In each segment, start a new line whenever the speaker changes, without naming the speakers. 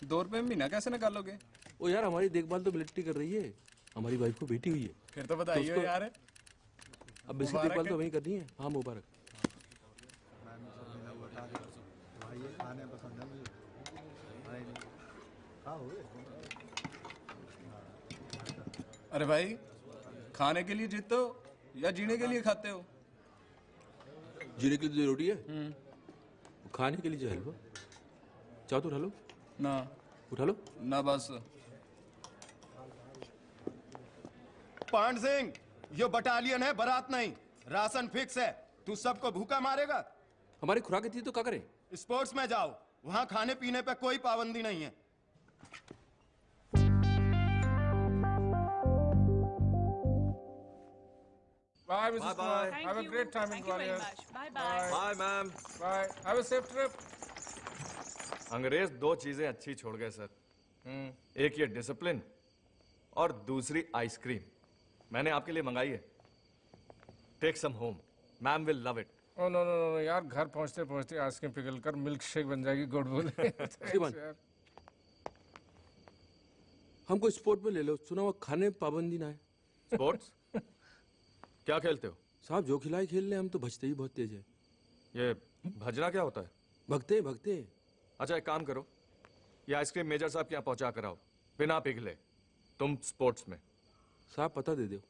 2 रुपए में महीना कैसे निकालोगे?
ओ यार, हमारी देखभाल तो मिलिट्री कर रही है, हमारी वाइफ को बेटी हुई है।
फिर तो बताइए यार।
अब बेसिक देखभाल तो वही करनी है। हाँ मुबारक।
अरे भाई, खाने के लिए जीते हो या जीने के लिए खाते हो?
जीने के लिए जो रोटी है, खाने के लिए जो हलवा। चाहो तो उठा लो।
ना
उठा लो
ना, बस।
पांड सिंह, ये बटालियन है, बारात नहीं। राशन फिक्स है। तू सबको भूखा मारेगा?
हमारी खुराक थी तो क्या करें?
स्पोर्ट्स में जाओ, वहां खाने पीने पे कोई पाबंदी नहीं है।
Bye, Mrs.
Bye-bye.
Kumar.
Thank
Have a great time in
Thank you very
Gwalior.
much. Bye-bye.
Bye, ma'am.
Bye. Have a safe trip.
अंग्रेज 2 चीजें अच्छी छोड़ गए सर। एक ये डिसिप्लिन और दूसरी आइसक्रीम। मैंने आपके लिए मंगाई है। Take some home, ma'am will love it.
Oh no no no यार, घर पहुंचते पहुंचते आइसक्रीम पिघल कर मिल्क शेक बन जाएगी। गुड बोले।
हमको स्पोर्ट में ले लो, सुना हुआ खाने में पाबंदी ना है।
स्पोर्ट्स क्या खेलते हो?
साहब जो खिलाए खेल ले, हम तो भजते ही बहुत तेज है।
ये भजना क्या होता है?
भगते भगते।
अच्छा एक काम करो, ये आइसक्रीम मेजर साहब के यहाँ पहुंचा कर आओ, बिना पिघले। तुम स्पोर्ट्स में।
साहब पता दे दो।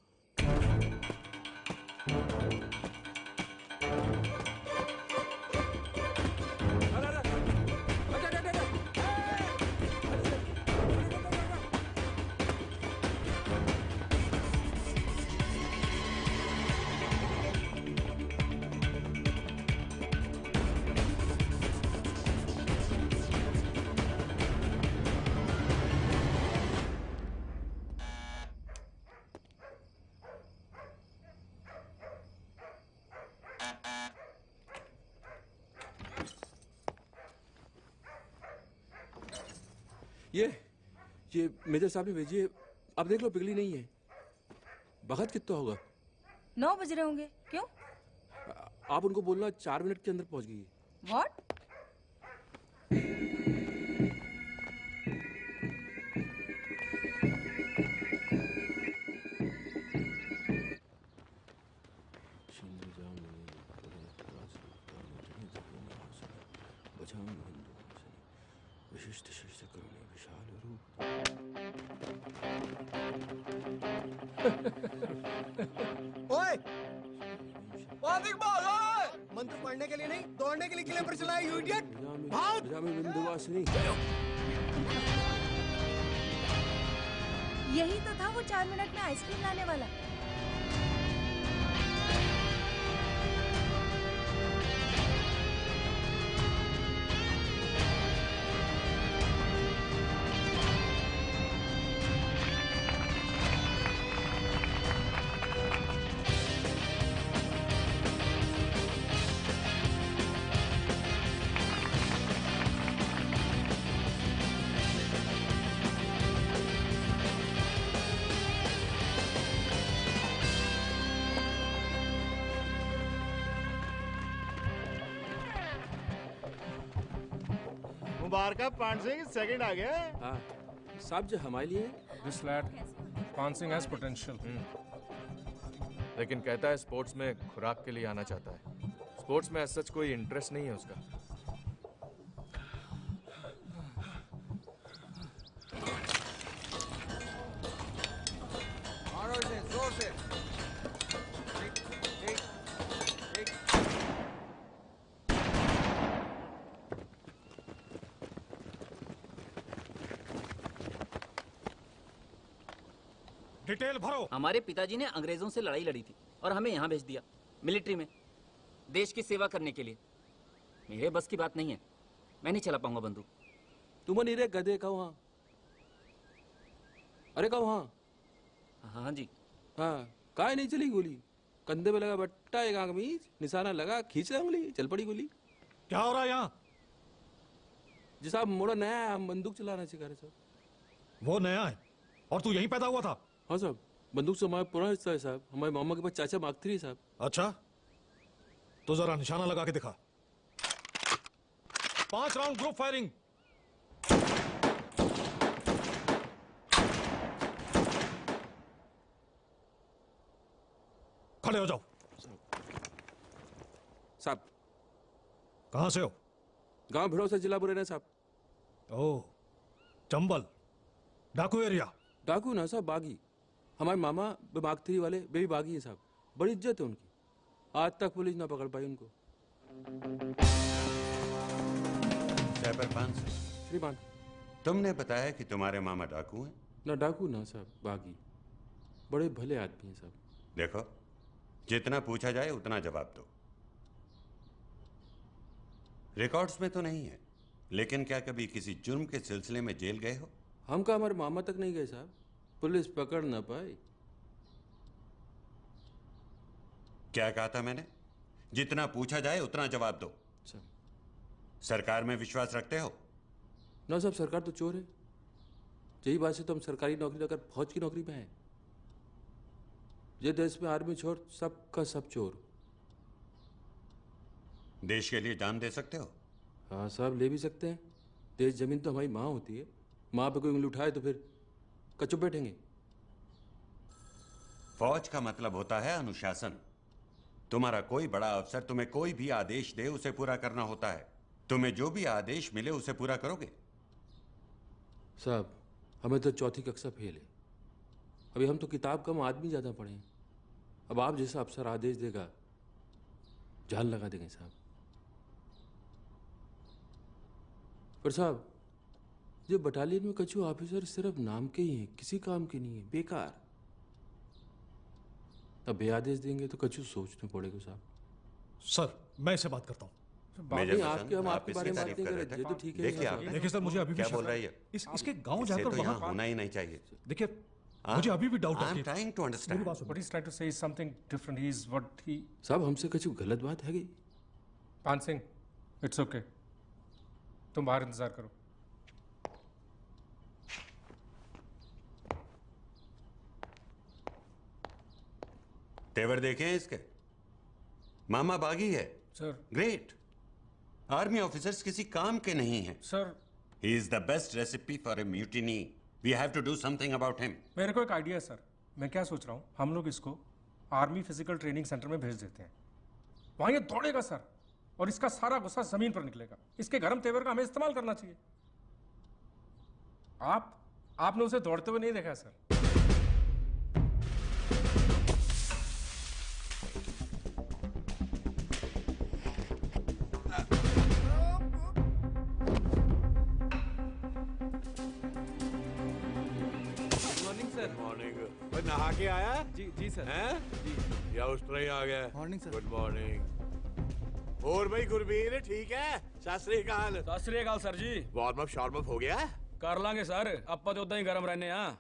ये मेजर साहब ने भेजी है, अब देख लो पिघली नहीं है। वक्त कितना होगा?
9 बज रहे होंगे। क्यों?
आप उनको बोलना 4 मिनट के अंदर पहुंच गई।
What?
विशिष्ट शीर्षक करुणे विशाल रूप।
ओए! इकबाल, ओए! मंत्र पढ़ने के लिए नहीं, दौड़ने के लिए किले पर चला है, यू इडियट! भाग!
यही तो था वो 4 मिनट में आइसक्रीम लाने वाला।
मुबारक पांड सिंह, सेकंड आ गया।
हाँ साहब, जो हमारे लिए
This lad, Pan Singh has potential.
लेकिन कहता है स्पोर्ट्स में खुराक के लिए आना चाहता है। स्पोर्ट्स में सच कोई इंटरेस्ट नहीं है उसका।
मारो इसे जोर से।
डिटेल भरो।
हमारे पिताजी ने अंग्रेजों से लड़ाई लड़ी थी और हमें यहाँ भेज दिया मिलिट्री में, देश की सेवा करने के लिए। मेरे बस की बात नहीं है, मैं नहीं चला पाऊंगा बंदूक।
तुम नहीं रे गधे, कहो हाँ। अरे कहो हाँ।
हाँ जी।
हाँ काहे नहीं चली गोली? कंधे पे लगा बट्टा, एक आंख मीच, निशाना लगा, खींच रहा उंगली, चल पड़ी गोली।
क्या हो रहा है यहाँ?
जी साहब मोड़ा नया है, हम बंदूक चलाना सिखा रहे साहब।
वो नया है और तू यहीं पैदा हुआ था?
हाँ साहब, बंदूक से हमारा पुराना हिस्सा है साहब। हमारे मामा के पास चाचा मांगती रही साहब।
अच्छा, तो जरा निशाना लगा के दिखा। 5 राउंड ग्रुप फायरिंग। खड़े हो जाओ।
साहब
कहां से हो?
गांव भिड़ोसा, जिला मुरैना साहब।
ओह, चंबल डाकू एरिया।
डाकू ना साहब, बागी। हमारे मामा बागथरी वाले बेबी बागी है साहब, बड़ी इज्जत है उनकी। आज तक पुलिस ना पकड़ पाई उनको।
जयप्रपान से
श्रीमान,
तुमने बताया कि तुम्हारे मामा डाकू हैं?
ना डाकू ना साहब, बागी। बड़े भले आदमी हैं साहब।
देखो, जितना पूछा जाए उतना जवाब दो। रिकॉर्ड्स में तो नहीं है, लेकिन क्या कभी किसी जुर्म के सिलसिले में जेल गए हो?
हम का हमारे मामा तक नहीं गए साहब, पुलिस पकड़ ना पाई।
क्या कहा था मैंने? जितना पूछा जाए उतना जवाब दो। सरकार में विश्वास रखते हो?
ना साहब, सरकार तो चोर है। यही बात से तो हम सरकारी नौकरी लेकर फौज की नौकरी में हैं। ये देश में आर्मी छोड़ सबका सब चोर।
देश के लिए जान दे सकते हो?
हाँ साहब, ले भी सकते हैं। देश जमीन तो हमारी माँ होती है। माँ पे कोई उंगली उठाए तो फिर कचुप बैठेंगे।
फौज का मतलब होता है अनुशासन। तुम्हारा कोई बड़ा अफसर तुम्हें कोई भी आदेश दे, उसे पूरा करना होता है। तुम्हें जो भी आदेश मिले उसे पूरा करोगे?
साहब, हमें तो चौथी कक्षा फेल है। अभी हम तो किताब कम, आदमी ज्यादा पढ़े हैं। अब आप जैसा अफसर आदेश देगा, जान लगा देंगे साहब। पर साहब, ये बटालियन में कछु ऑफिसर सिर्फ नाम के ही हैं, किसी काम के नहीं है, बेकार। अब बेआदेश देंगे तो कछु सोचना पड़ेगा साहब।
सर, मैं इससे बात करता हूँ।
नहीं, आपके हम आपके बारे में बात नहीं कर रहे। ये तो ठीक है।
देखिए आप,
देखिए सर, मुझे अभी भी
क्या
शक
बोल
है।
रही है?
इसके गांव
इससे
जाकर
तो यहाँ
वहां
होना ही नहीं चाहिए।
देखिए, मुझे अभी भी डाउट
आई एम
है।
Trying to understand.
What he's trying to say is something different. He's what he.
साहब, हमसे कछु गलत बात है गई?
पान सिंह, it's okay. तुम बाहर इंतजार करो।
तेवर देखे हैं इसके? मामा बागी है।
सर।
ग्रेट। आर्मी ऑफिसर्स किसी काम के नहीं हैं।
Sir.
He is the best recipe for a mutiny. We have to do something about him.
मेरे को एक आइडिया है सर। मैं क्या सोच रहा हूँ, हम लोग इसको आर्मी फिजिकल ट्रेनिंग सेंटर में भेज देते हैं। वहां ये दौड़ेगा सर, और इसका सारा गुस्सा जमीन पर निकलेगा। इसके गरम तेवर का हमें इस्तेमाल करना चाहिए। आपने उसे दौड़ते हुए नहीं देखा सर।
मॉर्निंग। नहा के आया? जी सर। हैं? या उस तरह ही आ गया?
Morning sir.
Good morning. और भाई गुरबीर ठीक है? सत श्री अकाल।
सत श्री अकाल सर जी।
वार्म अप शार्म अप हो गया?
कर लांगे सर, ਆਪਾਂ तो उदा ही गर्म रहने हाँ।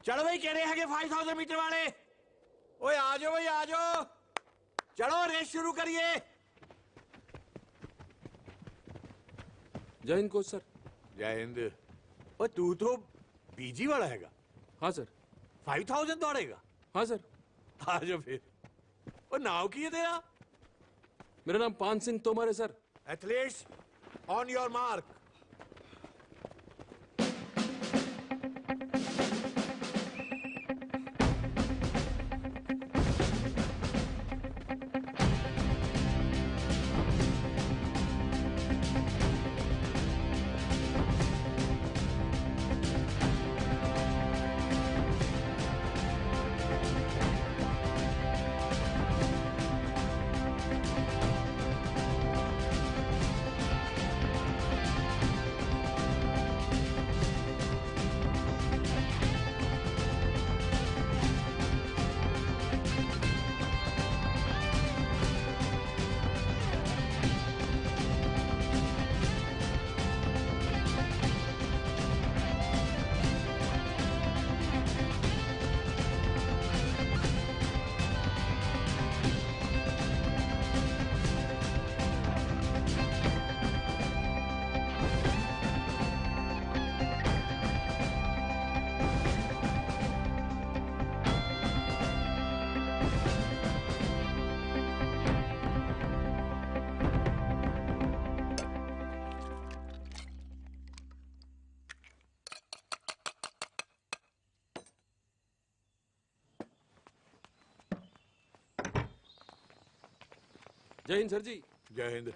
चलो भाई, कह रहे हैं 5000 मीटर वाले। ओए आ जाओ भाई, आ जाओ। चलो रेस शुरू करिए।
जय हिंद कोच सर।
जय हिंद। ओए तू तो बीजी वाला हैगा?
हाँ सर।
5000 दौड़ेगा?
हाँ सर।
आ जाओ फिर। और नाम की है तेरा?
मेरा नाम पान सिंह तोमर है sir.
Athletes on your mark.
जय हिंद सर जी।
जय हिंद।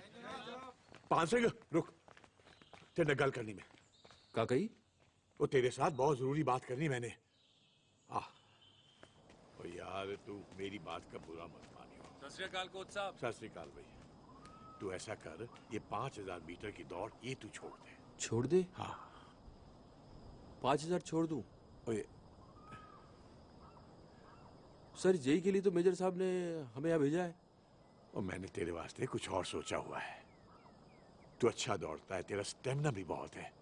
पान सिंह रुक, तेरे ने गल करनी में।
का कही?
वो तेरे साथ बहुत जरूरी बात करनी मैंने। ओ यार तू मेरी बात का बुरा मत मानियो।
सत श्री अकाल कोच साहब।
सत श्री अकाल भाई। तू ऐसा कर, ये 5000 मीटर की दौड़ ये तू छोड़ दे।
छोड़ दे?
हाँ।
5000 छोड़ दूं?
ओए
सर जेई के लिए तो मेजर साहब ने हमें यहाँ भेजा है।
और मैंने तेरे वास्ते कुछ और सोचा हुआ है। तू अच्छा दौड़ता है, तेरा स्टेमिना भी बहुत है।